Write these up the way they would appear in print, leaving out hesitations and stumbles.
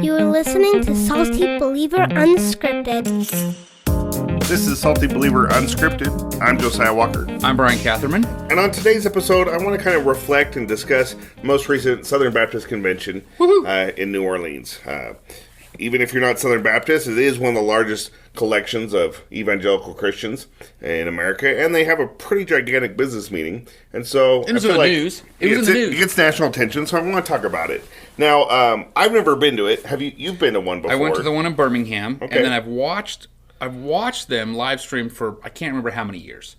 You are listening to Salty Believer Unscripted. This is Salty Believer Unscripted. I'm Josiah Walker. I'm Bryan Catherman. And on today's episode, I want to kind of reflect and discuss the most recent Southern Baptist Convention in New Orleans. Even if you're not Southern Baptist, it is one of the largest collections of evangelical Christians in America, and they have a pretty gigantic business meeting. And so it was in the news. It gets national attention, so I want to talk about it. Now, I've never been to it. Have you? You've been to one before? I went to the one in Birmingham, okay. And then I've watched them live stream for I can't remember how many years.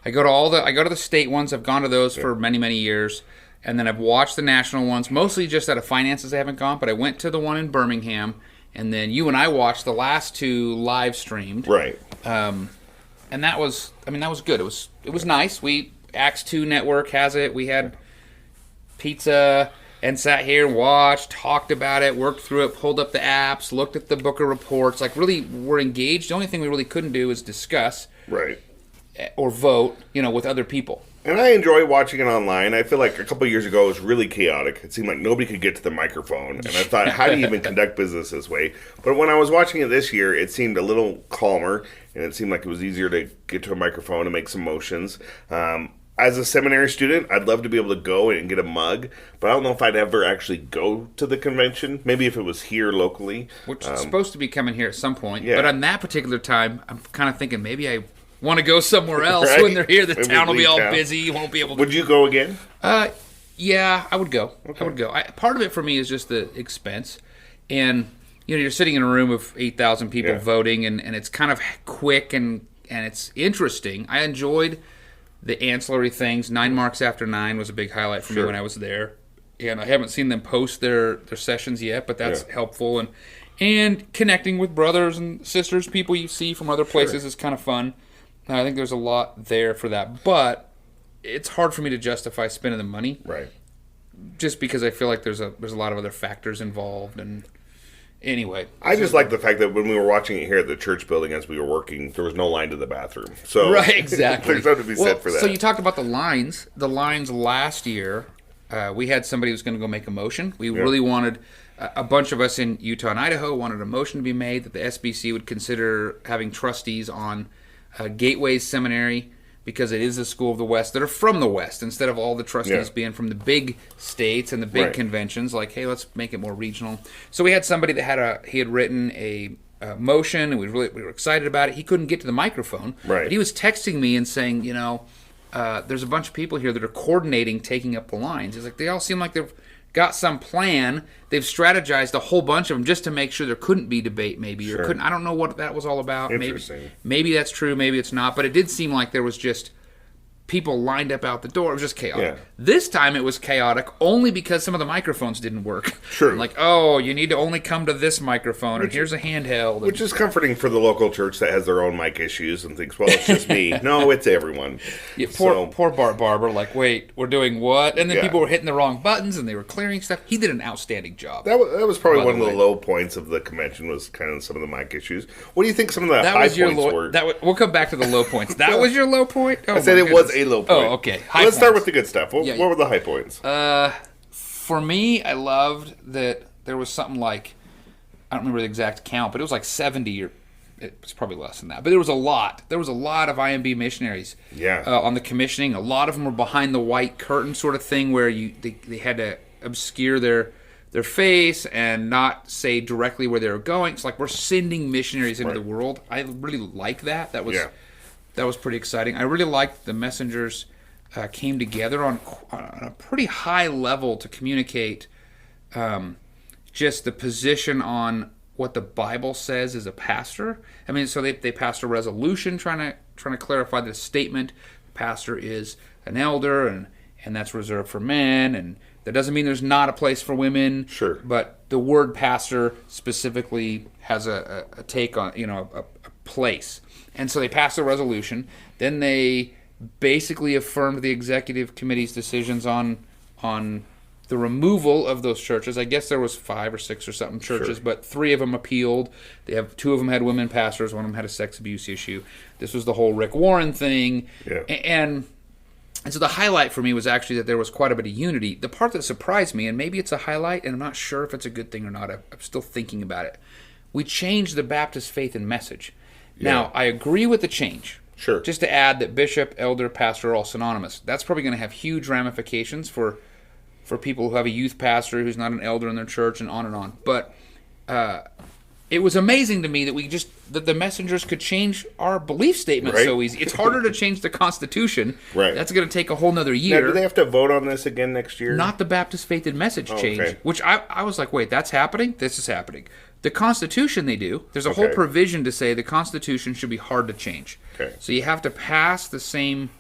I go to the state ones. I've gone to those for many, many years. And then I've watched the national ones, mostly just out of finances I haven't gone, but I went to the one in Birmingham, and then you and I watched the last two live streamed. Right. And that was good. It was nice. Acts 2 Network has it. We had pizza and sat here and watched, talked about it, worked through it, pulled up the apps, looked at the book of reports. Like, really, we're engaged. The only thing we really couldn't do is discuss. Right. Or vote, with other people. And I enjoy watching it online. I feel like a couple of years ago it was really chaotic. It seemed like nobody could get to the microphone. And I thought, how do you even conduct business this way? But when I was watching it this year, it seemed a little calmer. And it seemed like it was easier to get to a microphone and make some motions. As a seminary student, I'd love to be able to go and get a mug. But I don't know if I'd ever actually go to the convention. Maybe if it was here locally. Which is supposed to be coming here at some point. Yeah. But on that particular time, I'm kind of thinking maybe I want to go somewhere else right? when they're here. The Maybe town will be all town. busy. You won't be able to. Would you go again? Yeah, I would go. Okay. I would go. Part of it for me is just the expense. And, you're sitting in a room of 8,000 people voting, and it's kind of quick and it's interesting. I enjoyed the ancillary things. 9 Marks After 9 was a big highlight for me when I was there. And I haven't seen them post their sessions yet, but that's helpful. And connecting with brothers and sisters, people you see from other places is kind of fun. I think there's a lot there for that, but it's hard for me to justify spending the money, Right. just because I feel like there's a lot of other factors involved. And anyway, I just like the fact that when we were watching it here at the church building as we were working, there was no line to the bathroom. So right, exactly. There's something to be said for that. So you talked about the lines. The lines last year, we had somebody who was going to go make a motion. We really wanted. A bunch of us in Utah and Idaho wanted a motion to be made that the SBC would consider having trustees on Gateways Seminary, because it is a school of the West that are from the West, instead of all the trustees being from the big states and the big conventions. Like, hey, let's make it more regional. So we had somebody that he had written a motion, and we were excited about it. He couldn't get to the microphone, but he was texting me and saying, there's a bunch of people here that are coordinating taking up the lines. He's like, they all seem like they've got some plan. They've strategized a whole bunch of them just to make sure there couldn't be debate, maybe, or couldn't. I don't know what that was all about. Maybe that's true, maybe it's not. But it did seem like there was just people lined up out the door. It was just chaotic. Yeah. This time it was chaotic only because some of the microphones didn't work. Sure. Like, oh, you need to only come to this microphone, and here's a handheld. Which is comforting for the local church that has their own mic issues and thinks, well, it's just me. No, it's everyone. Yeah, poor Bart Barber, like, wait, we're doing what? And then people were hitting the wrong buttons, and they were clearing stuff. He did an outstanding job. That was probably one of the low points of the convention, was kind of some of the mic issues. What do you think some of the high points were? We'll come back to the low points. That was your low point? I said it was a low point. Oh, okay. Let's start with the good stuff. What were the high points? For me, I loved that there was something like, I don't remember the exact count, but it was like 70, or it was probably less than that. But there was a lot. There was a lot of IMB missionaries on the commissioning. A lot of them were behind the white curtain sort of thing, where they had to obscure their face and not say directly where they were going. It's like, we're sending missionaries into the world. I really like that. That was pretty exciting. I really liked the messengers came together on a pretty high level to communicate just the position on what the Bible says as a pastor. I mean, so they passed a resolution trying to clarify the statement. The pastor is an elder, and that's reserved for men, and that doesn't mean there's not a place for women. Sure. But the word pastor specifically has a take on, a place. And so they passed a resolution. Then they basically affirmed the executive committee's decisions on the removal of those churches. I guess there was 5 or 6 or something churches, but 3 of them appealed. 2 of them had women pastors. 1 of them had a sex abuse issue. This was the whole Rick Warren thing. Yeah. And And so the highlight for me was actually that there was quite a bit of unity. The part that surprised me, and maybe it's a highlight, and I'm not sure if it's a good thing or not. I'm still thinking about it. We changed the Baptist faith and message. Yeah. Now, I agree with the change. Sure. Just to add that bishop, elder, pastor are all synonymous. That's probably going to have huge ramifications for people who have a youth pastor who's not an elder in their church, and on and on. But it was amazing to me that the messengers could change our belief statement so easy. It's harder to change the Constitution. Right. That's going to take a whole nother year. Now, do they have to vote on this again next year? Not the Baptist faith and message change, okay. which I was like, wait, that's happening? This is happening. The Constitution they do. There's a whole provision to say the Constitution should be hard to change. Okay. So you have to pass the same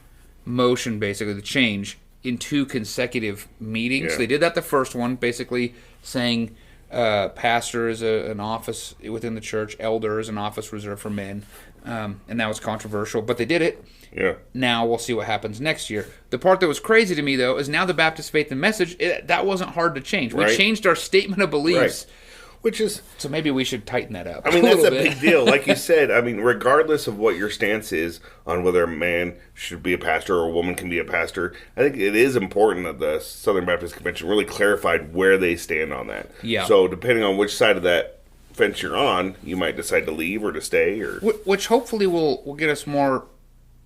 motion, basically, the change, in 2 consecutive meetings. Yeah. They did that the first one, basically saying pastor is an office within the church, elder is an office reserved for men, and that was controversial, but they did it. Yeah. Now we'll see what happens next year. The part that was crazy to me, though, is now the Baptist faith and message, that wasn't hard to change. We changed our statement of beliefs. Right. Which is... So maybe we should tighten that up. I mean, that's a big deal. Like you said, I mean, regardless of what your stance is on whether a man should be a pastor or a woman can be a pastor, I think it is important that the Southern Baptist Convention really clarified where they stand on that. Yeah. So depending on which side of that fence you're on, you might decide to leave or to stay. Or Which hopefully will get us more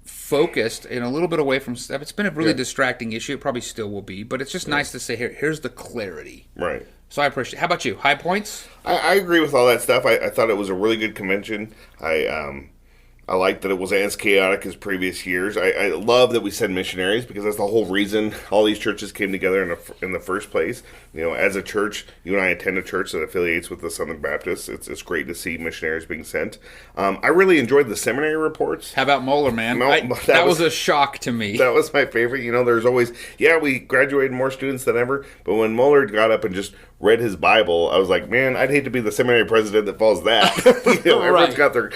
focused and a little bit away from stuff. It's been a really distracting issue. It probably still will be. But it's just nice to say, here's the clarity. Right. So I appreciate it. How about you? High points? I agree with all that stuff. I thought it was a really good convention. I like that it was as chaotic as previous years. I love that we send missionaries because that's the whole reason all these churches came together in the first place. You know, as a church, you and I attend a church that affiliates with the Southern Baptists. It's great to see missionaries being sent. I really enjoyed the seminary reports. How about Moeller, man? No, that was a shock to me. That was my favorite. You know, there's always, we graduated more students than ever, but when Moeller got up and just read his Bible, I was like, man, I'd hate to be the seminary president that follows that. Everyone's got their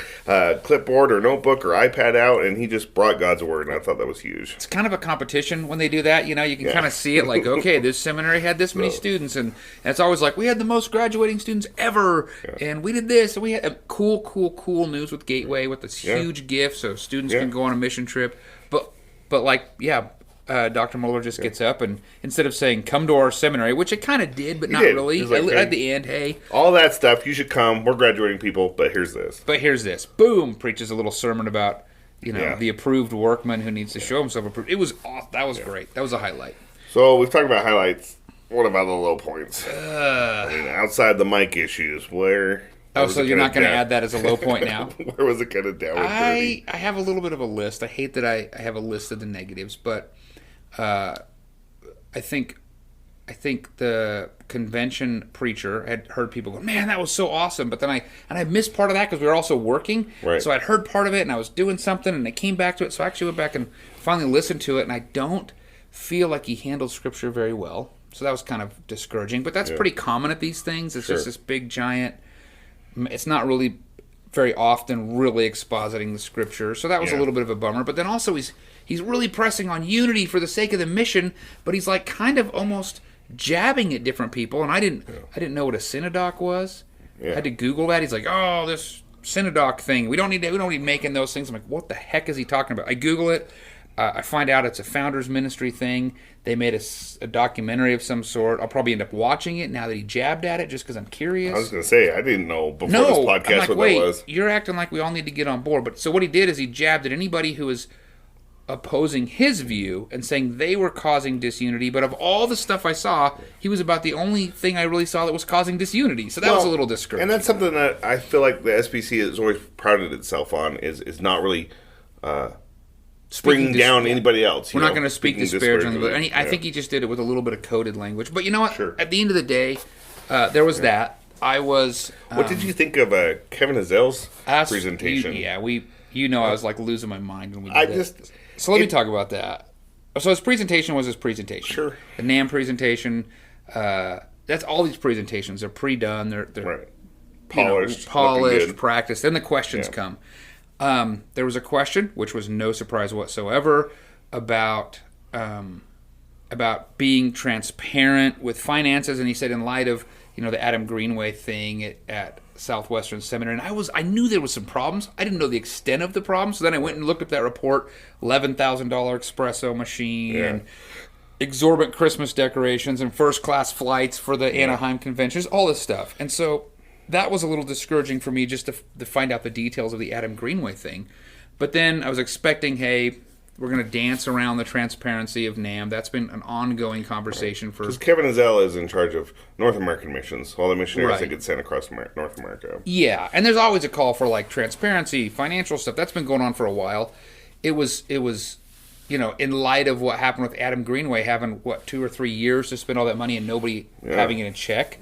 clipboard or notebook or iPad out, and he just brought God's word, and I thought that was huge. It's kind of a competition when they do that. You know, you can kind of see it like, okay, this seminary had this many students, and it's always like, we had the most graduating students ever, and we did this, and we had cool news with Gateway with this huge gift, so students can go on a mission trip. But Dr. Moeller just gets up, and instead of saying, come to our seminary, which it kind of did, but not really. Like, at the end, hey. All that stuff, you should come. We're graduating people, but here's this. Boom! Preaches a little sermon about, the approved workman who needs to show himself approved. It was awesome. That was great. That was a highlight. So we've talked about highlights. What about the low points? Outside the mic issues, where... Oh, so you're not going to add that as a low point now? Where was it kind of down? I have a little bit of a list. I hate that I have a list of the negatives, but I think the convention preacher had heard people go, man, that was so awesome. But then I missed part of that because we were also working. Right. So I'd heard part of it and I was doing something and I came back to it. So I actually went back and finally listened to it, and I don't feel like he handled Scripture very well. So that was kind of discouraging. But that's pretty common at these things. It's just this big giant... It's not really very often really expositing the Scripture. So that was a little bit of a bummer. But then also he's really pressing on unity for the sake of the mission, but he's like kind of almost jabbing at different people. And I didn't know what a synodoc was. I had to Google that. He's like, oh, this synodoc thing. We don't need making those things. I'm like, what the heck is he talking about? I Google it. I find out it's a founders ministry thing. They made a documentary of some sort. I'll probably end up watching it now that he jabbed at it just because I'm curious. I was going to say, I didn't know before this podcast like, what wait, that was. You're acting like we all need to get on board. But so what he did is he jabbed at anybody who was opposing his view and saying they were causing disunity. But of all the stuff I saw, he was about the only thing I really saw that was causing disunity. So that was a little discouraging. And that's something that I feel like the SBC has always prided itself on is not really... bringing down anybody else. We're not going to speak disparagingly, but I think he just did it with a little bit of coded language. But you know what? Sure. At the end of the day, there was that. I was... what did you think of Kevin Ezell's presentation? I was like losing my mind when we did it. So let me talk about that. So his presentation was his presentation. Sure. The NAMB presentation, that's all these presentations. They're pre-done. They're polished, practiced. Then the questions come. There was a question, which was no surprise whatsoever, about being transparent with finances, and he said in light of the Adam Greenway thing at Southwestern Seminary, and I knew there was some problems. I didn't know the extent of the problems, so then I went and looked up that report, $11,000 espresso machine, and exorbitant Christmas decorations, and first-class flights for the Anaheim conventions, all this stuff. And so that was a little discouraging for me just to find out the details of the Adam Greenway thing. But then I was expecting, hey, we're going to dance around the transparency of NAMB. That's been an ongoing conversation for... Because Kevin Ezell is in charge of North American missions, all the missionaries that get sent across North America. Yeah, and there's always a call for, like, transparency, financial stuff. That's been going on for a while. It was in light of what happened with Adam Greenway having, 2 or 3 years to spend all that money and nobody having it in check.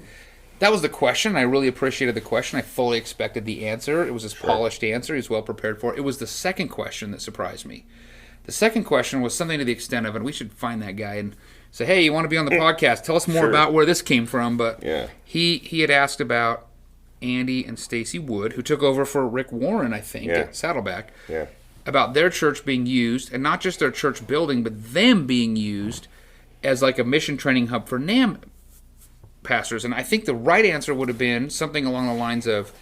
That was the question. I really appreciated the question. I fully expected the answer. It was his polished answer. He was well prepared for it. It was the second question that surprised me. The second question was something to the extent of, and we should find that guy and say, hey, you want to be on the podcast? Tell us more about where this came from. But he had asked about Andy and Stacie Wood, who took over for Rick Warren, I think, at Saddleback, about their church being used, and not just their church building, but them being used as like a mission training hub for NAMB pastors. And I think the right answer would have been something along the lines of,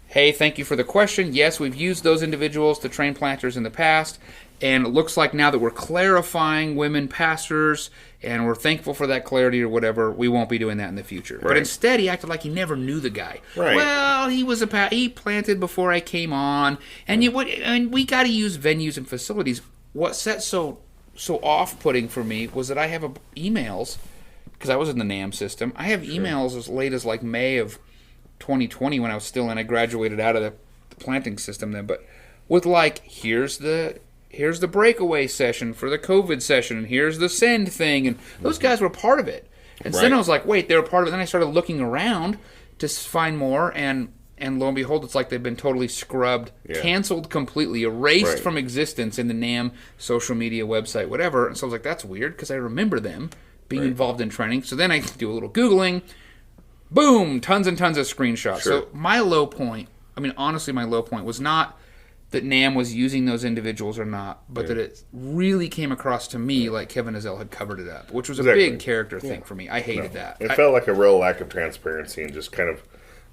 hey, thank you for the question. Yes, we've used those individuals to train planters in the past, and it looks like now that we're clarifying women pastors, and we're thankful for that clarity or whatever, we won't be doing that in the future. Right. But instead, he acted like he never knew the guy. Right. Well, he planted before I came on, and we got to use venues and facilities. What set so off-putting for me was that I have emails, because I was in the NAMB system. I have emails as late as like May of 2020 when I was still in. I graduated out of the planting system then, but with like, here's the breakaway session for the COVID session, and here's the send thing, and those guys were part of it. And so then I was like, wait, they were part of it. Then I started looking around to find more, and lo and behold, it's like they've been totally scrubbed, canceled completely, erased from existence in the NAMB social media website, whatever. And so I was like, that's weird, because I remember them being involved in training. So then I do a little Googling. Boom! Tons and tons of screenshots. So my low point, honestly, my low point was not that NAMB was using those individuals or not, but that it really came across to me like Kevin Ezell had covered it up, which was a big character thing for me. I hated that. It felt like a real lack of transparency and just kind of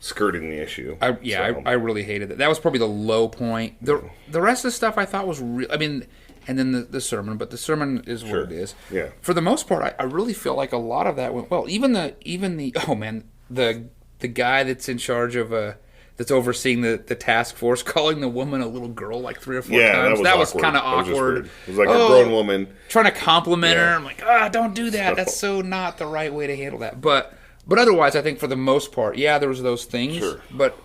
skirting the issue. I really hated that. That was probably the low point. The rest of the stuff I thought was real. And then the sermon, but the sermon is what it is. Yeah. For the most part, I really feel like a lot of that went well. Even the guy that's in charge of that's overseeing the task force, calling the woman a little girl like 3 or 4 times. That was kind of awkward. It was like a grown woman trying to compliment her. I'm like, don't do that. That's so not the right way to handle that. But otherwise, I think for the most part, there was those things. Sure. But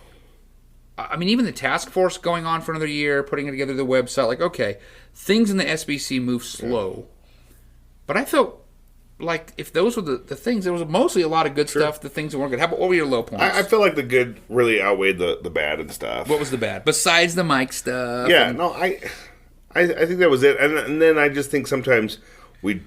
even the task force going on for another year, putting together the website, like, okay, things in the SBC move slow. But I felt like if those were the things, there was mostly a lot of good stuff, the things that weren't good. What were your low points? I feel like the good really outweighed the bad and stuff. What was the bad? Besides the mic stuff? Yeah, no, I think that was it. And then I just think sometimes we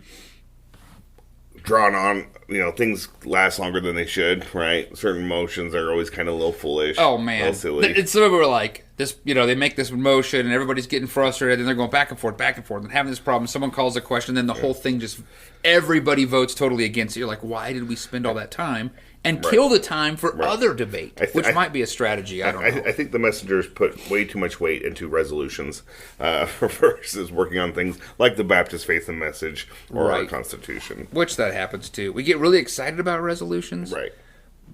drawn on, things last longer than they should, right? Certain motions are always kind of a little foolish. Oh, man. A little silly. Some of it were like, this, they make this motion and everybody's getting frustrated and they're going back and forth, and having this problem. Someone calls a question, then the whole thing everybody votes totally against it. You're like, why did we spend all that time and kill the time for other debate, which might be a strategy. I don't know. I think the messengers put way too much weight into resolutions versus working on things like the Baptist Faith and Message or our Constitution. Which that happens too. We get really excited about resolutions. Right.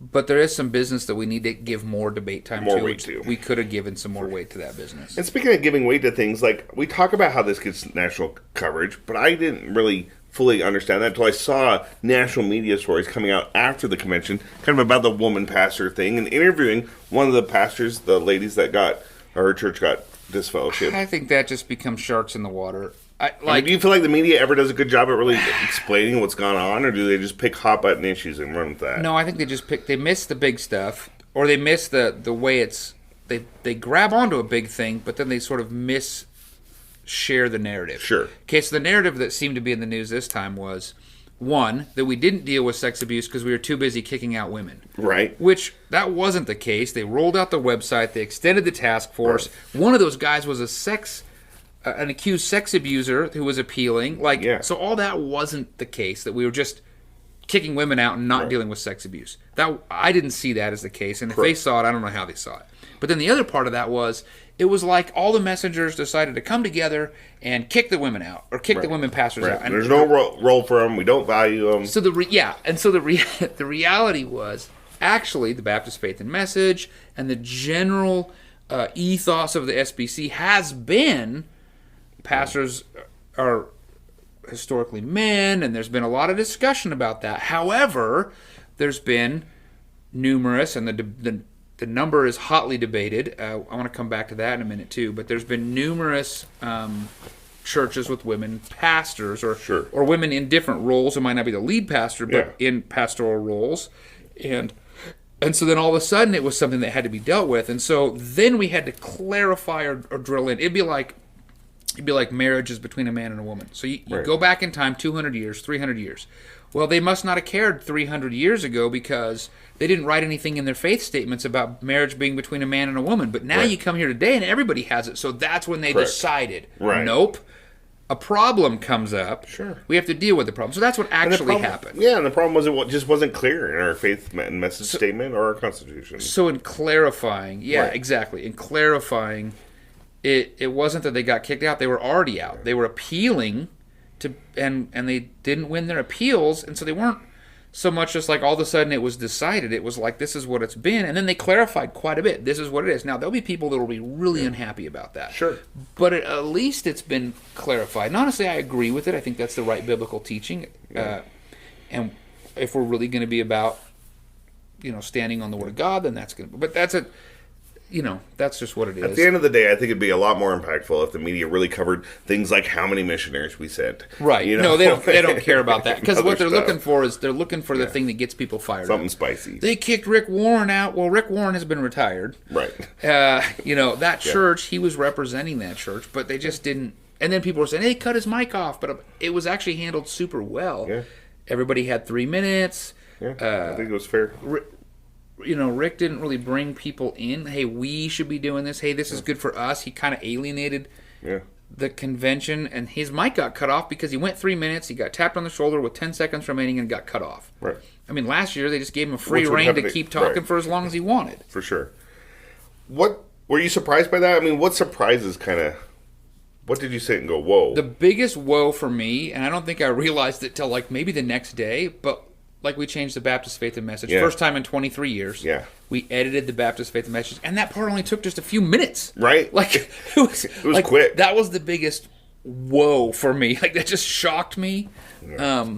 But there is some business that we need to give more debate time more to. Weight to. We could have given some more weight to that business. And speaking of giving weight to things, like we talk about how this gets national coverage, but I didn't really fully understand that until I saw national media stories coming out after the convention, kind of about the woman pastor thing, and interviewing one of the pastors, the ladies that her church got disfellowship. I think that just becomes sharks in the water. Do you feel like the media ever does a good job at really explaining what's gone on, or do they just pick hot button issues and run with that? No, I think they miss the big stuff, or they miss the way they grab onto a big thing, but then they sort of share the narrative. Sure. Okay, so the narrative that seemed to be in the news this time was, one, that we didn't deal with sex abuse because we were too busy kicking out women. Right. Which, that wasn't the case. They rolled out the website. They extended the task force. Right. One of those guys was an accused sex abuser who was appealing. So all that wasn't the case, that we were just kicking women out and not dealing with sex abuse. That I didn't see that as the case, and if they saw it, I don't know how they saw it. But then the other part of that was, it was like all the messengers decided to come together and kick the women out, or kick the women pastors out. And there's no role for them. We don't value them. So the reality was, actually, the Baptist Faith and Message and the general ethos of the SBC has been pastors are historically men, and there's been a lot of discussion about that. However, there's been numerous, and the number is hotly debated. I want to come back to that in a minute too. But there's been numerous churches with women pastors, or women in different roles. It might not be the lead pastor, but in pastoral roles, and so then all of a sudden it was something that had to be dealt with, and so then we had to clarify or drill in. It'd be like marriage is between a man and a woman. So you go back in time 200 years, 300 years. Well, they must not have cared 300 years ago because they didn't write anything in their faith statements about marriage being between a man and a woman. But now you come here today and everybody has it. So that's when they decided, nope, a problem comes up. We have to deal with the problem. So that's what actually happened. Yeah, and the problem was it just wasn't clear in our faith and message statement or our Constitution. So in clarifying, exactly. In clarifying, it wasn't that they got kicked out. They were already out. They were appealing to, and they didn't win their appeals, and so they weren't so much just like all of a sudden it was decided. It was like, this is what it's been, and then they clarified quite a bit. This is what it is. Now, there'll be people that will be really unhappy about that. But at least it's been clarified. And honestly, I agree with it. I think that's the right biblical teaching. And if we're really going to be about, standing on the Word of God, then that's going to. But that's that's just what it is. At the end of the day, I think it'd be a lot more impactful if the media really covered things like how many missionaries we sent. Right. No, they don't care about that. Because what they're looking for is the thing that gets people fired Something up. spicy. They kicked Rick Warren out. Well, Rick Warren has been retired. Right. That church, he was representing that church, but they just didn't. And then people were saying, hey, cut his mic off. But it was actually handled super well. Yeah. Everybody had 3 minutes. Yeah, I think it was fair. Rick didn't really bring people in. Hey, we should be doing this. Hey, this is good for us. He kind of alienated the convention, and his mic got cut off because he went 3 minutes. He got tapped on the shoulder with 10 seconds remaining and got cut off. Right. I mean, last year they just gave him a free rein to keep talking for as long as he wanted. For sure. What were you surprised by that? I mean, what surprises what did you say and go, whoa? The biggest whoa for me, and I don't think I realized it till like maybe the next day, but like we changed the Baptist Faith and Message. First time in 23 years. Yeah. We edited the Baptist Faith and Message, and that part only took just a few minutes. Right. Like, it was quick. That was the biggest whoa for me. Like, that just shocked me. Yeah.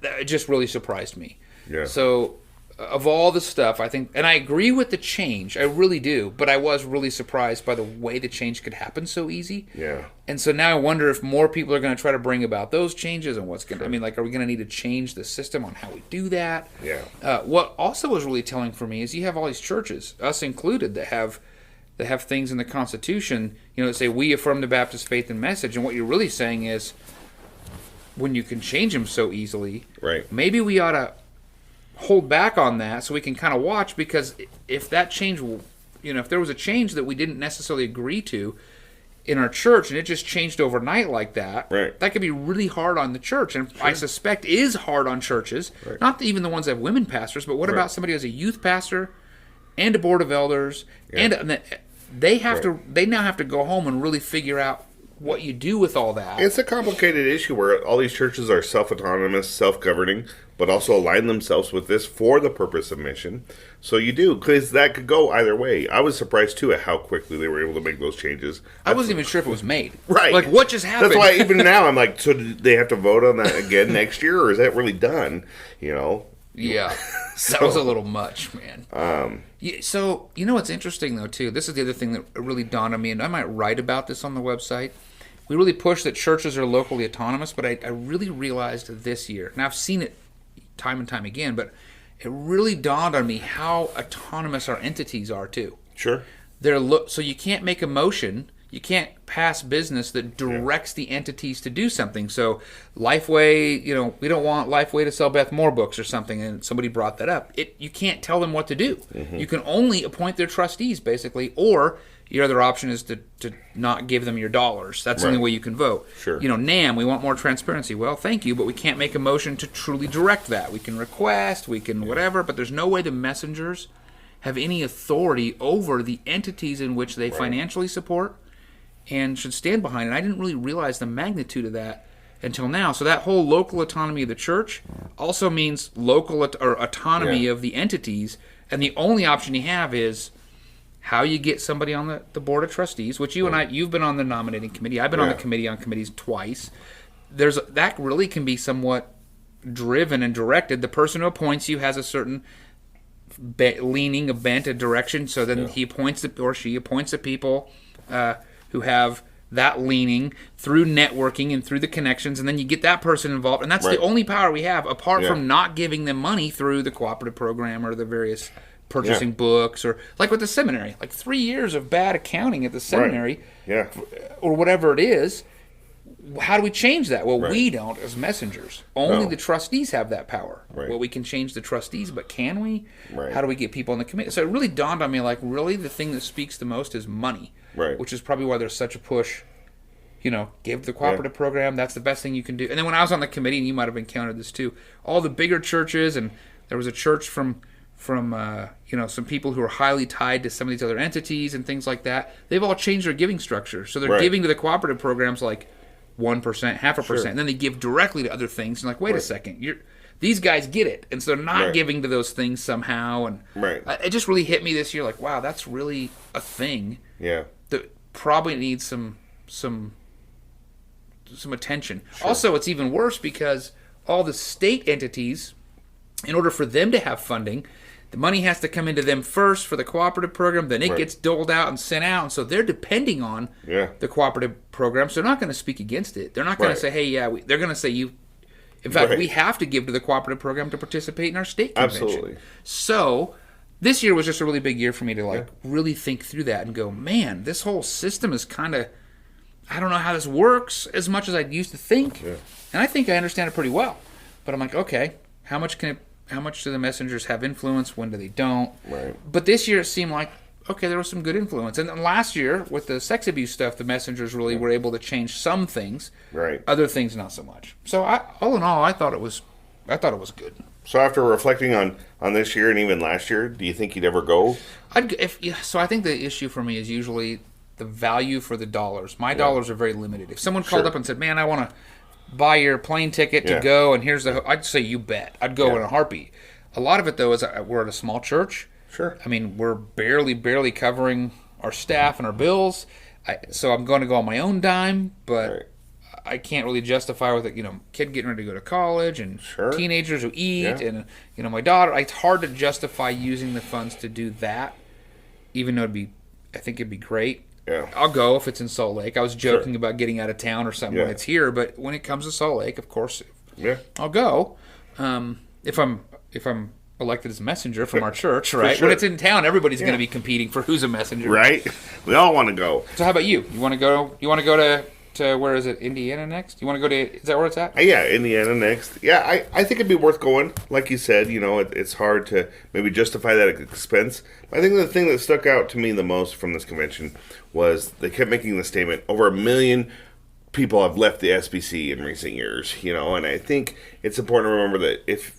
It just really surprised me. Yeah. So, of all the stuff, I think, and I agree with the change, I really do, but I was really surprised by the way the change could happen so easy. Yeah. And so now I wonder if more people are going to try to bring about those changes and what's going to, are we going to need to change the system on how we do that? Yeah. What also was really telling for me is you have all these churches, us included, that have things in the Constitution, that say we affirm the Baptist Faith and Message, and what you're really saying is, when you can change them so easily, maybe we ought to hold back on that so we can kind of watch, because if that change, if there was a change that we didn't necessarily agree to in our church and it just changed overnight like that, that could be really hard on the church, and I suspect is hard on churches, not even the ones that have women pastors, but what about somebody who has a youth pastor and a board of elders, and they now have to go home and really figure out what you do with all that. It's a complicated issue where all these churches are self-autonomous, self-governing, but also align themselves with this for the purpose of mission. So you do, because that could go either way. I was surprised, too, at how quickly they were able to make those changes. I wasn't even sure if it was made. Right. Like, what just happened? That's why even now I'm like, so do they have to vote on that again next year, or is that really done? Yeah. That was a little much, man. So, what's interesting, though, too? This is the other thing that really dawned on me, and I might write about this on the website. We really push that churches are locally autonomous, but I really realized this year, and I've seen it time and time again, but it really dawned on me how autonomous our entities are, too. Sure. So you can't make a motion. you can't pass business that directs the entities to do something. So Lifeway, we don't want Lifeway to sell Beth Moore books or something, and somebody brought that up. You can't tell them what to do. You can only appoint their trustees, basically, or your other option is to not give them your dollars. That's the only way you can vote. Sure. NAMB, we want more transparency. Well, thank you, but we can't make a motion to truly direct that. We can request, we can whatever, but there's no way the messengers have any authority over the entities in which they financially support and should stand behind it. I didn't really realize the magnitude of that until now. So that whole local autonomy of the church also means local autonomy of the entities, and the only option you have is how you get somebody on the board of trustees, which you've been on the nominating committee. I've been on the committees twice. That really can be somewhat driven and directed. The person who appoints you has a certain leaning, a bent, a direction, so then he appoints or she appoints the people who have that leaning through networking and through the connections, and then you get that person involved, and that's the only power we have, apart from not giving them money through the cooperative program or the various purchasing books, or like with the seminary, like 3 years of bad accounting at the seminary, or whatever it is. How do we change that? Well, we don't as messengers. Only the trustees have that power. Well, we can change the trustees, but can we? How do we get people in the committee? So it really dawned on me, like, really the thing that speaks the most is money, which is probably why there's such a push, give the cooperative program. That's the best thing you can do. And then when I was on the committee, and you might have encountered this too, all the bigger churches, and there was a church from some people who are highly tied to some of these other entities and things like that, they've all changed their giving structure. So they're giving to the cooperative programs like 1%, 0.5%, and then they give directly to other things. And like, wait a second, these guys get it, and so they're not giving to those things somehow. And it just really hit me this year, like, wow, that's really a thing that probably needs some attention. Also, it's even worse because all the state entities, in order for them to have funding, the money has to come into them first for the cooperative program, then it gets doled out and sent out, and so they're depending on the cooperative program, so they're not going to speak against it. They're not going to say, hey, they're going to say you. In fact, we have to give to the cooperative program to participate in our state convention. Absolutely. So this year was just a really big year for me to really think through that and go, man, this whole system is kind of, I don't know how this works as much as I used to think, and I think I understand it pretty well. But I'm like, okay, how much do the messengers have influence? When do they don't? But this year it seemed like, okay, there was some good influence. And then last year, with the sex abuse stuff, the messengers really were able to change some things. Other things, not so much. So all in all, I thought it was good. So after reflecting on this year and even last year, do you think you'd ever go? So I think the issue for me is usually the value for the dollars. My dollars are very limited. If someone called up and said, man, I want to buy your plane ticket to go, and I'd say you bet. I'd go in a heartbeat. A lot of it, though, is we're at a small church. I mean, we're barely covering our staff and our bills. So I'm going to go on my own dime, but I can't really justify with it, kid getting ready to go to college and teenagers who eat and, my daughter. It's hard to justify using the funds to do that, even though I think it'd be great. I'll go if it's in Salt Lake. I was joking about getting out of town or something when it's here, but when it comes to Salt Lake, of course, I'll go. If I'm elected as a messenger from our church, right? When it's in town, everybody's going to be competing for who's a messenger, right? We all want to go. So how about you? You want to go? You want to go to where is it? Indiana next? You want to go to? Is that where it's at? Yeah, Indiana next. Yeah, I think it'd be worth going. Like you said, it's hard to maybe justify that expense. I think the thing that stuck out to me the most from this convention was they kept making the statement, over 1 million people have left the SBC in recent years, and I think it's important to remember that if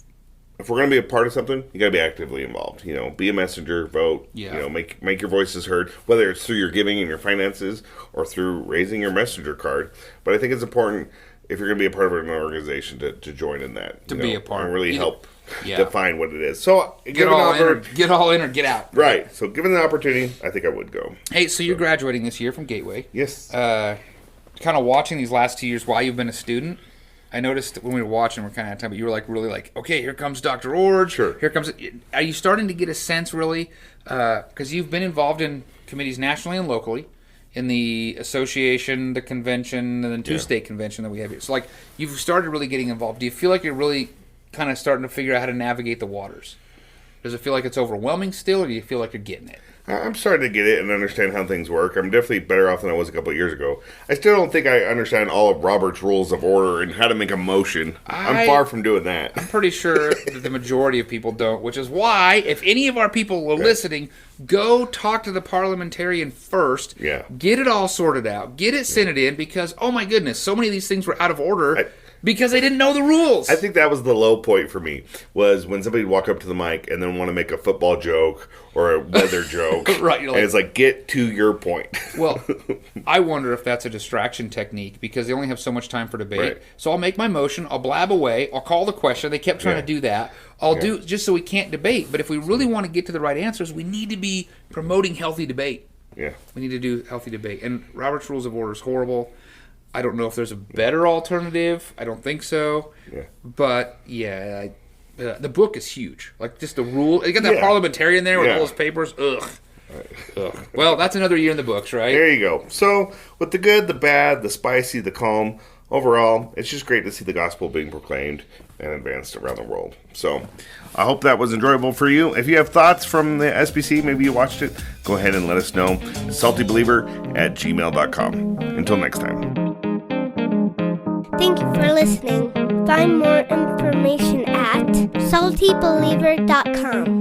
we're going to be a part of something, you got to be actively involved. Be a messenger, vote. Make your voices heard, whether it's through your giving and your finances or through raising your messenger card. But I think it's important, if you're going to be a part of an organization, to join in that. To be a part. And really help define what it is. So get all in or get out. Right. So given the opportunity, I think I would go. Hey, so you're graduating this year from Gateway. Yes. Kind of watching these last 2 years while you've been a student, I noticed when we were watching, we're kind of out of time, but you were really okay, here comes Dr. Ord. Here comes. Are you starting to get a sense, really, because you've been involved in committees nationally and locally, in the association, the convention, and then two-state convention that we have here. So, you've started really getting involved. Do you feel like you're really kind of starting to figure out how to navigate the waters? Does it feel like it's overwhelming still, or do you feel like you're getting it? I'm starting to get it and understand how things work. I'm definitely better off than I was a couple of years ago. I still don't think I understand all of Robert's rules of order and how to make a motion. I'm far from doing that. I'm pretty sure that the majority of people don't, which is why, if any of our people are listening, go talk to the parliamentarian first. Yeah. Get it all sorted out. Get it sent in because, oh my goodness, so many of these things were out of order. Because they didn't know the rules. I think that was the low point for me, was when somebody would walk up to the mic and then want to make a football joke or a weather joke. Right. And it's like, get to your point. Well, I wonder if that's a distraction technique because they only have so much time for debate. Right. So I'll make my motion, I'll blab away, I'll call the question. They kept trying to do that. I'll do just so we can't debate. But if we really want to get to the right answers, we need to be promoting healthy debate. Yeah. We need to do healthy debate. And Robert's Rules of Order is horrible. I don't know if there's a better alternative. I don't think so. Yeah. But, the book is huge. Like, just the rule. You got that parliamentarian there with all those papers. Ugh. Ugh. Well, that's another year in the books, right? There you go. So, with the good, the bad, the spicy, the calm, overall, it's just great to see the gospel being proclaimed and advanced around the world. So, I hope that was enjoyable for you. If you have thoughts from the SBC, maybe you watched it, go ahead and let us know. SaltyBeliever@gmail.com. Until next time. Thank you for listening. Find more information at SaltyBeliever.com.